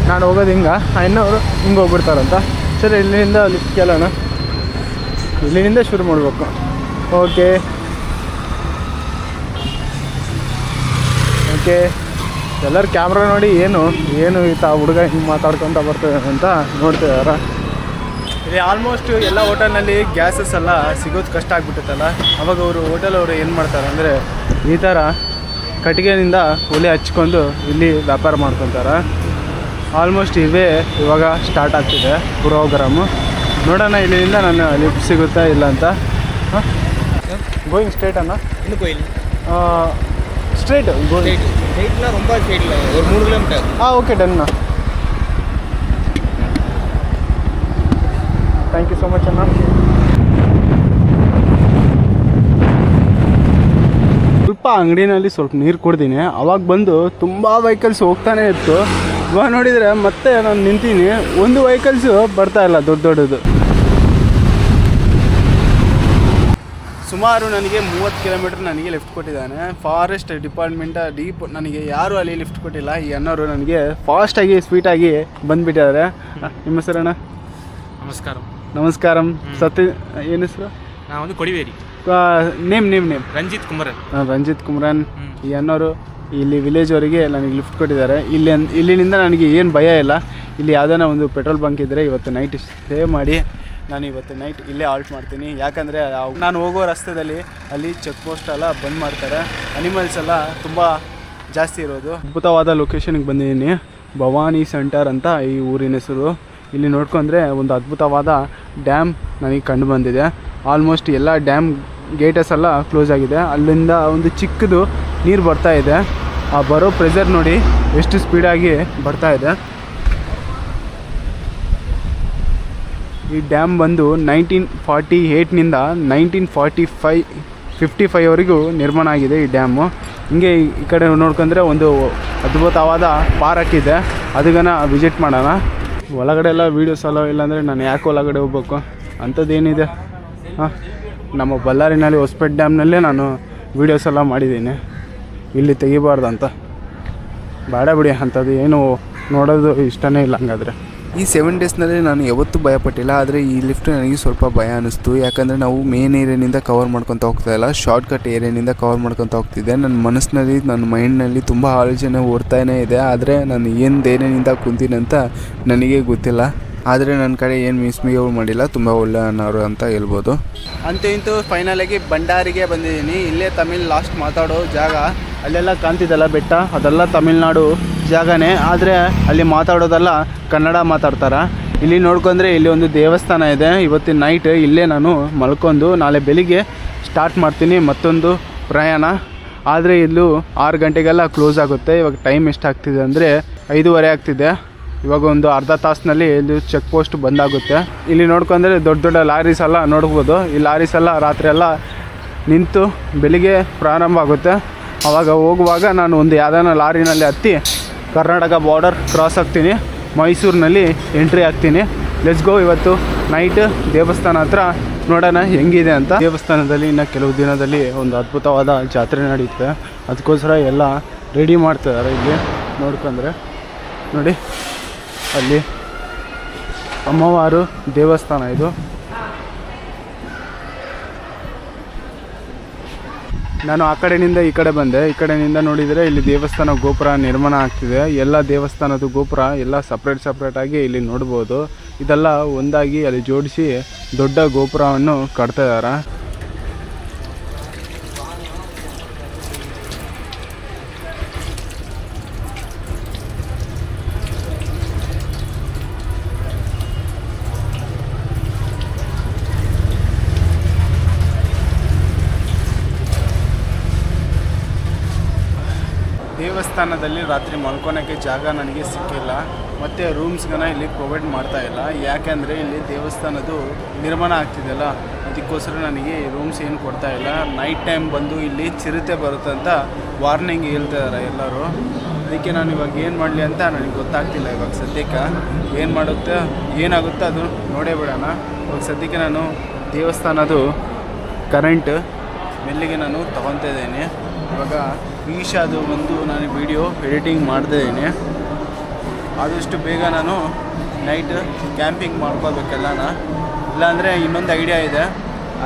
B: ನಾನು ಹೋಗೋದು ಹಿಂಗೆ, ಇನ್ನವರು ಹಿಂಗೆ ಹೋಗ್ಬಿಡ್ತಾರಂತ. ಸರಿ, ಇಲ್ಲಿಂದ ಲಿಫ್ಟ್ ಕೇಳೋಣ. ಇಲ್ಲಿಂದ ಶುರು ಮಾಡಬೇಕು. ಓಕೆ ಎಲ್ಲರೂ ಕ್ಯಾಮ್ರಾ ನೋಡಿ ಏನು ಈತ ಹುಡುಗ ಹಿಂಗೆ ಮಾತಾಡ್ಕೊತ ಬರ್ತದೆ ಅಂತ ನೋಡ್ತಿದಾರ. ಇಲ್ಲಿ ಆಲ್ಮೋಸ್ಟ್ ಎಲ್ಲ ಹೋಟೆಲ್ನಲ್ಲಿ ಗ್ಯಾಸಸ್ ಎಲ್ಲ ಸಿಗೋದು ಕಷ್ಟ ಆಗಿಬಿಟ್ಟೈತಲ್ಲ. ಅವಾಗ ಹೋಟೆಲ್ ಅವರು ಏನು ಮಾಡ್ತಾರೆ ಅಂದರೆ ಈ ಥರ ಕಟ್ಟಿಗೆನಿಂದ ಒಲೆ ಹಚ್ಕೊಂಡು ಇಲ್ಲಿ ವ್ಯಾಪಾರ ಮಾಡ್ಕೊತಾರೆ. ಆಲ್ಮೋಸ್ಟ್ ಇವೇ ಇವಾಗ ಸ್ಟಾರ್ಟ್ ಆಗ್ತಿದೆ ಪ್ರೋಗ್ರಾಮು. ನೋಡೋಣ ಇಲ್ಲಿಂದ ನನ್ನ ಲಿಫ್ಟ್ ಸಿಗುತ್ತಾ ಇಲ್ಲ ಅಂತ. ಗೋಯಿಂಗ್ ಸ್ಟ್ರೇಟ್ ಅಣ್ಣ.
D: இன்னும் கோயில்
B: ಸ್ಟ್ರೇಟ್
D: ஸ்ட்ரெயிட்லாம் ரொம்ப ஸ்ட்ரெயிட்டில் ஒரு 3 கிலோமீட்டர்.
B: ಓಕೆ ಡನ್ನ. ಥ್ಯಾಂಕ್ ಯು ಸೋ ಮಚ್ ಅಣ್ಣ. ಸ್ವಲ್ಪ ಅಂಗಡಿನಲ್ಲಿ ಸ್ವಲ್ಪ ನೀರು ಕುಡ್ತೀನಿ. ಅವಾಗ ಬಂದು ತುಂಬ ವೆಹಿಕಲ್ಸ್ ಹೋಗ್ತಾನೆ ಇತ್ತು. ಇವಾಗ ನೋಡಿದರೆ ಮತ್ತೆ ನಾನು ನಿಂತೀನಿ, ಒಂದು ವೆಹಿಕಲ್ಸು ಬರ್ತಾಯಿಲ್ಲ ದೊಡ್ಡದು. ಸುಮಾರು ನನಗೆ 30 ಕಿಲೋಮೀಟ್ರ್ ನನಗೆ ಲಿಫ್ಟ್ ಕೊಟ್ಟಿದ್ದಾನೆ. ಫಾರೆಸ್ಟ್ ಡಿಪಾರ್ಟ್ಮೆಂಟ ನನಗೆ ಯಾರೂ ಅಲ್ಲಿ ಲಿಫ್ಟ್ ಕೊಟ್ಟಿಲ್ಲ. ಈ ಅಣ್ಣವರು ನನಗೆ ಫಾಸ್ಟಾಗಿ ಸ್ವೀಟಾಗಿ ಬಂದುಬಿಟ್ಟಿದ್ದಾರೆ. ನಿಮ್ಮ ಹೆಸರಣ್ಣ? ನಮಸ್ಕಾರ. ಏನು ಹೆಸರು?
D: நான் வந்து கொடிவேரி.
B: ನೇಮ್
D: ರಂಜಿತ್ ಕುಮರನ್.
B: ಈ ಅಣ್ಣವರು ಇಲ್ಲಿ ವಿಲೇಜ್ ಅವರಿಗೆ ನನಗೆ ಲಿಫ್ಟ್ ಕೊಟ್ಟಿದ್ದಾರೆ. ಇಲ್ಲಿನಿಂದ ನನಗೆ ಏನು ಭಯ ಇಲ್ಲ. ಇಲ್ಲಿ ಯಾವುದಾನ ಒಂದು ಪೆಟ್ರೋಲ್ ಬಂಕ್ ಇದ್ದರೆ ಇವತ್ತು ನೈಟ್ ಸ್ಟೇ ಮಾಡಿ ನಾನು ಇವತ್ತು ನೈಟ್ ಇಲ್ಲೇ ಆಲ್ಟ್ ಮಾಡ್ತೀನಿ. ಯಾಕಂದರೆ ನಾನು ಹೋಗೋ ರಸ್ತೆಯಲ್ಲಿ ಅಲ್ಲಿ ಚೆಕ್ ಪೋಸ್ಟ್ ಎಲ್ಲ ಬಂದ್ ಮಾಡ್ತಾರೆ. ಅನಿಮಲ್ಸ್ ಎಲ್ಲ ತುಂಬ ಜಾಸ್ತಿ ಇರೋದು. ಅದ್ಭುತವಾದ ಲೊಕೇಶನ್ಗೆ ಬಂದಿದ್ದೀನಿ. ಭವಾನಿ ಸೆಂಟರ್ ಅಂತ ಈ ಊರಿನ ಹೆಸರು. ಇಲ್ಲಿ ನೋಡ್ಕೊಂಡ್ರೆ ಒಂದು ಅದ್ಭುತವಾದ ಡ್ಯಾಮ್ ನನಗೆ ಕಂಡು ಬಂದಿದೆ. ಆಲ್ಮೋಸ್ಟ್ ಎಲ್ಲ ಡ್ಯಾಮ್ ಗೇಟಸ್ ಎಲ್ಲ ಕ್ಲೋಸ್ ಆಗಿದೆ. ಅಲ್ಲಿಂದ ಒಂದು ಚಿಕ್ಕದು ನೀರು ಬರ್ತಾ ಇದೆ. ಆ ಬರೋ ಪ್ರೆಷರ್ ನೋಡಿ ಎಷ್ಟು ಸ್ಪೀಡಾಗಿ ಬರ್ತಾ ಇದೆ. ಈ ಡ್ಯಾಮ್ ಬಂದು 1948ನಿಂದ 1955ವರೆಗೂ ನಿರ್ಮಾಣ ಆಗಿದೆ ಈ ಡ್ಯಾಮು. ಹಿಂಗೆ ಈ ಕಡೆ ನೋಡ್ಕೊಂಡ್ರೆ ಒಂದು ಅದ್ಭುತವಾದ ಪಾರ್ಕ್ ಇದೆ, ಅದನ್ನ ವಿಸಿಟ್ ಮಾಡೋಣ. ಒಳಗಡೆ ಎಲ್ಲ ವೀಡಿಯೋಸ್ ಅಲೋ ಇಲ್ಲಾಂದರೆ ನಾನು ಯಾಕೆ ಒಳಗಡೆ ಹೋಗ್ಬೇಕು ಅಂಥದ್ದೇನಿದೆ. ಹಾಂ, ನಮ್ಮ ಬಳ್ಳಾರಿನಲ್ಲಿ ಹೊಸಪೇಟೆ ಡ್ಯಾಮ್ನಲ್ಲೇ ನಾನು ವೀಡಿಯೋಸ್ ಎಲ್ಲ ಮಾಡಿದ್ದೀನಿ, ಇಲ್ಲಿ ತೆಗಿಬಾರ್ದು ಅಂತ. ಬೇಡ ಬಿಡಿ ಅಂಥದ್ದು ಏನು ನೋಡೋದು ಇಷ್ಟನೇ ಇಲ್ಲ. ಹಂಗಾದರೆ
H: ಈ 7 ಡೇಸ್ನಲ್ಲಿ ನಾನು ಯಾವತ್ತೂ ಭಯಪಟ್ಟಿಲ್ಲ, ಆದರೆ ಈ ಲಿಫ್ಟ್ ನನಗೆ ಸ್ವಲ್ಪ ಭಯ ಅನ್ನಿಸ್ತು. ಯಾಕಂದರೆ ನಾವು ಮೇನ್ ಏರಿಯಾನಿಂದ ಕವರ್ ಮಾಡ್ಕೊತ ಹೋಗ್ತಾಯಿಲ್ಲ, ಶಾರ್ಟ್ಕಟ್ ಏರಿಯಾನಿಂದ ಕವರ್ ಮಾಡ್ಕೊತ ಹೋಗ್ತಿದ್ದೆ. ನನ್ನ ಮನಸ್ಸಿನಲ್ಲಿ, ನನ್ನ ಮೈಂಡ್ನಲ್ಲಿ ತುಂಬ ಆಲೋಚನೆ ಓಡ್ತಾನೇ ಇದೆ. ಆದರೆ ನಾನು ಏನು ಧೈರ್ಯದಿಂದ ಕುಂತೀನಿ ಅಂತ ನನಗೆ ಗೊತ್ತಿಲ್ಲ. ಆದರೆ ನನ್ನ ಕಡೆ ಏನು ಮಿಸ್ಬಿಹೇವ್ ಮಾಡಿಲ್ಲ, ತುಂಬ ಒಳ್ಳೆ ಅನ್ನೋರು ಅಂತ ಹೇಳ್ಬೋದು.
B: ಅಂತೂ ಇಂತೂ ಫೈನಲಾಗಿ ಭಂಡಾರಿಗೆ ಬಂದಿದ್ದೀನಿ. ಇಲ್ಲೇ ತಮಿಳ್ ಲಾಸ್ಟ್ ಮಾತಾಡೋ ಜಾಗ. ಅಲ್ಲೆಲ್ಲ ಕಾಣ್ತಿದ್ದಲ್ಲ ಬೆಟ್ಟ, ಅದೆಲ್ಲ ತಮಿಳ್ನಾಡು ಜಾಗನೇ, ಆದರೆ ಅಲ್ಲಿ ಮಾತಾಡೋದೆಲ್ಲ ಕನ್ನಡ ಮಾತಾಡ್ತಾರೆ. ಇಲ್ಲಿ ನೋಡ್ಕೊಂಡ್ರೆ ಇಲ್ಲಿ ಒಂದು ದೇವಸ್ಥಾನ ಇದೆ. ಇವತ್ತಿನ ನೈಟ್ ಇಲ್ಲೇ ನಾನು ಮಲ್ಕೊಂಡು ನಾಳೆ ಬೆಳಿಗ್ಗೆ ಸ್ಟಾರ್ಟ್ ಮಾಡ್ತೀನಿ ಮತ್ತೊಂದು ಪ್ರಯಾಣ. ಆದರೆ ಇಲ್ಲೂ 6 ಗಂಟೆಗೆಲ್ಲ ಕ್ಲೋಸ್ ಆಗುತ್ತೆ. ಇವಾಗ ಟೈಮ್ ಎಷ್ಟಾಗ್ತಿದೆ ಅಂದರೆ 5:30 ಆಗ್ತಿದೆ. ಇವಾಗ ಒಂದು ಅರ್ಧ ತಾಸಿನಲ್ಲಿ ಇಲ್ಲಿ ಚೆಕ್ ಪೋಸ್ಟ್ ಬಂದಾಗುತ್ತೆ. ಇಲ್ಲಿ ನೋಡ್ಕೊಂಡ್ರೆ ದೊಡ್ಡ ದೊಡ್ಡ ಲಾರೀಸ್ ಎಲ್ಲ ನೋಡ್ಬೋದು. ಈ ಲಾರೀಸ್ ಎಲ್ಲ ರಾತ್ರಿ ಎಲ್ಲ ನಿಂತು ಬೆಳಿಗ್ಗೆ ಪ್ರಾರಂಭ ಆಗುತ್ತೆ. ಆವಾಗ ಹೋಗುವಾಗ ನಾನು ಒಂದು ಯಾವ್ದಾನ ಲಾರಿನಲ್ಲಿ ಹತ್ತಿ ಕರ್ನಾಟಕ ಬಾರ್ಡರ್ ಕ್ರಾಸ್ ಆಗ್ತೀನಿ, ಮೈಸೂರಿನಲ್ಲಿ ಎಂಟ್ರಿ ಆಗ್ತೀನಿ. Let's go. ಇವತ್ತು ನೈಟ್ ದೇವಸ್ಥಾನ ಹತ್ರ ನೋಡೋಣ ಹೆಂಗಿದೆ ಅಂತ. ದೇವಸ್ಥಾನದಲ್ಲಿ ಇನ್ನು ಕೆಲವು ದಿನದಲ್ಲಿ ಒಂದು ಅದ್ಭುತವಾದ ಜಾತ್ರೆ ನಡೆಯುತ್ತೆ, ಅದಕ್ಕೋಸ್ಕರ ಎಲ್ಲ ರೆಡಿ ಮಾಡ್ತಿದ್ದಾರೆ. ಇಲ್ಲಿ ನೋಡ್ಕೊಂಡ್ರೆ ನೋಡಿ, ಅಲ್ಲಿ ಅಮ್ಮವಾರು ದೇವಸ್ಥಾನ ಇದು. ನಾನು ಆ ಕಡೆಯಿಂದ ಈ ಕಡೆ ಬಂದೆ. ಈ ಕಡೆಯಿಂದ ನೋಡಿದರೆ ಇಲ್ಲಿ ದೇವಸ್ಥಾನ ಗೋಪುರ ನಿರ್ಮಾಣ ಆಗ್ತಿದೆ. ಎಲ್ಲ ದೇವಸ್ಥಾನದ ಗೋಪುರ ಎಲ್ಲ ಸಪ್ರೇಟಾಗಿ ಇಲ್ಲಿ ನೋಡ್ಬೋದು. ಇದೆಲ್ಲ ಒಂದಾಗಿ ಅಲ್ಲಿ ಜೋಡಿಸಿ ದೊಡ್ಡ ಗೋಪುರವನ್ನು ಕಟ್ತಾ ಇದ್ದಾರೆ. ದೇವಸ್ಥಾನದಲ್ಲಿ ರಾತ್ರಿ ಮಲ್ಕೊಳಕ್ಕೆ ಜಾಗ ನನಗೆ ಸಿಕ್ಕಿಲ್ಲ, ಮತ್ತು ರೂಮ್ಸ್ಗಳನ್ನ ಇಲ್ಲಿ ಪ್ರೊವೈಡ್ ಮಾಡ್ತಾ ಇಲ್ಲ. ಯಾಕೆಂದರೆ ಇಲ್ಲಿ ದೇವಸ್ಥಾನದ್ದು ನಿರ್ಮಾಣ ಆಗ್ತಿದೆಯಲ್ಲ, ಅದಕ್ಕೋಸ್ಕರ ನನಗೆ ರೂಮ್ಸ್ ಏನು ಕೊಡ್ತಾ ಇಲ್ಲ. ನೈಟ್ ಟೈಮ್ ಬಂದು ಇಲ್ಲಿ ಚಿರತೆ ಬರುತ್ತೆ ಅಂತ ವಾರ್ನಿಂಗ್ ಹೇಳ್ತಾ ಇದ್ದಾರೆ ಎಲ್ಲರೂ. ಅದಕ್ಕೆ ನಾನು ಇವಾಗ ಏನು ಮಾಡಲಿ ಅಂತ ನನಗೆ ಗೊತ್ತಾಗ್ತಿಲ್ಲ. ಇವಾಗ ಸದ್ಯಕ್ಕೆ ಏನಾಗುತ್ತೆ ಅದು ನೋಡೇ ಬಿಡೋಣ. ಇವಾಗ ಸದ್ಯಕ್ಕೆ ನಾನು ದೇವಸ್ಥಾನದ್ದು ಕರೆಂಟ್ ಮೆಲ್ಲಿಗೆ ನಾನು ತೊಗೊತಾ ಇದ್ದೀನಿ. ಇವಾಗ ಈಶಾದು ಒಂದು ನಾನು ವಿಡಿಯೋ ಎಡಿಟಿಂಗ್ ಮಾಡ್ತಾಯಿದ್ದೀನಿ. ಆದಷ್ಟು ಬೇಗ ನಾನು ನೈಟ್ ಕ್ಯಾಂಪಿಂಗ್ ಮಾಡ್ಕೋಬೇಕೆಲ್ಲನ. ಇಲ್ಲಾಂದರೆ ಇನ್ನೊಂದು ಐಡಿಯಾ ಇದೆ,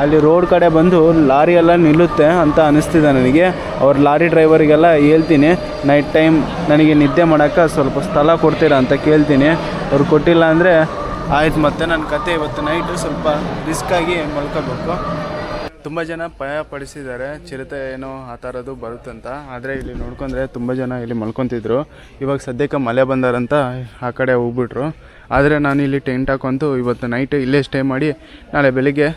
B: ಅಲ್ಲಿ ರೋಡ್ ಕಡೆ ಬಂದು ಲಾರಿ ಎಲ್ಲ ನಿಲ್ಲುತ್ತೆ ಅಂತ ಅನ್ನಿಸ್ತಿದೆ ನನಗೆ. ಅವ್ರ ಲಾರಿ ಡ್ರೈವರಿಗೆಲ್ಲ ಹೇಳ್ತೀನಿ ನೈಟ್ ಟೈಮ್ ನನಗೆ ನಿದ್ದೆ ಮಾಡೋಕ್ಕೆ ಸ್ವಲ್ಪ ಸ್ಥಳ ಕೊಡ್ತೀರಾ ಅಂತ ಕೇಳ್ತೀನಿ. ಅವ್ರು ಕೊಟ್ಟಿಲ್ಲ ಅಂದರೆ ಆಯ್ತು, ಮತ್ತೆ ನನ್ನ ಕತೆ ಇವತ್ತು ನೈಟು ಸ್ವಲ್ಪ ರಿಸ್ಕಾಗಿ ಮಲ್ಕೋಬೇಕು. ತುಂಬ ಜನ ಭಯ ಪಡಿಸಿದ್ದಾರೆ, ಚಿರತೆ ಏನೋ ಆ ಥರದ್ದು ಬರುತ್ತಂತ. ಆದರೆ ಇಲ್ಲಿ ನೋಡ್ಕೊಂಡ್ರೆ ತುಂಬ ಜನ ಇಲ್ಲಿ ಮಲ್ಕೊತಿದ್ರು. ಇವಾಗ ಸದ್ಯಕ್ಕೆ ಮಳೆ ಬಂದಾರಂತ ಆ ಕಡೆ ಹೋಗ್ಬಿಟ್ರು. ಆದರೆ ನಾನು ಇಲ್ಲಿ ಟೆಂಟ್ ಹಾಕೊಂತು ಇವತ್ತು ನೈಟ್ ಇಲ್ಲೇ ಸ್ಟೇ ಮಾಡಿ ನಾಳೆ ಬೆಳಿಗ್ಗೆ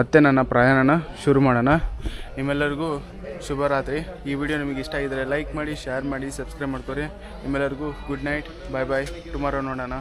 B: ಮತ್ತೆ ನನ್ನ ಪ್ರಯಾಣನ ಶುರು ಮಾಡೋಣ. ನಿಮ್ಮೆಲ್ಲರಿಗೂ ಶುಭರಾತ್ರಿ. ಈ ವಿಡಿಯೋ ನಿಮಗೆ ಇಷ್ಟ ಆಗಿದರೆ ಲೈಕ್ ಮಾಡಿ, ಶೇರ್ ಮಾಡಿ, ಸಬ್ಸ್ಕ್ರೈಬ್ ಮಾಡ್ಕೊರಿ. ನಿಮ್ಮೆಲ್ಲರಿಗೂ ಗುಡ್ ನೈಟ್, ಬಾಯ್ ಬಾಯ್. ಟುಮಾರೋ ನೋಡೋಣ.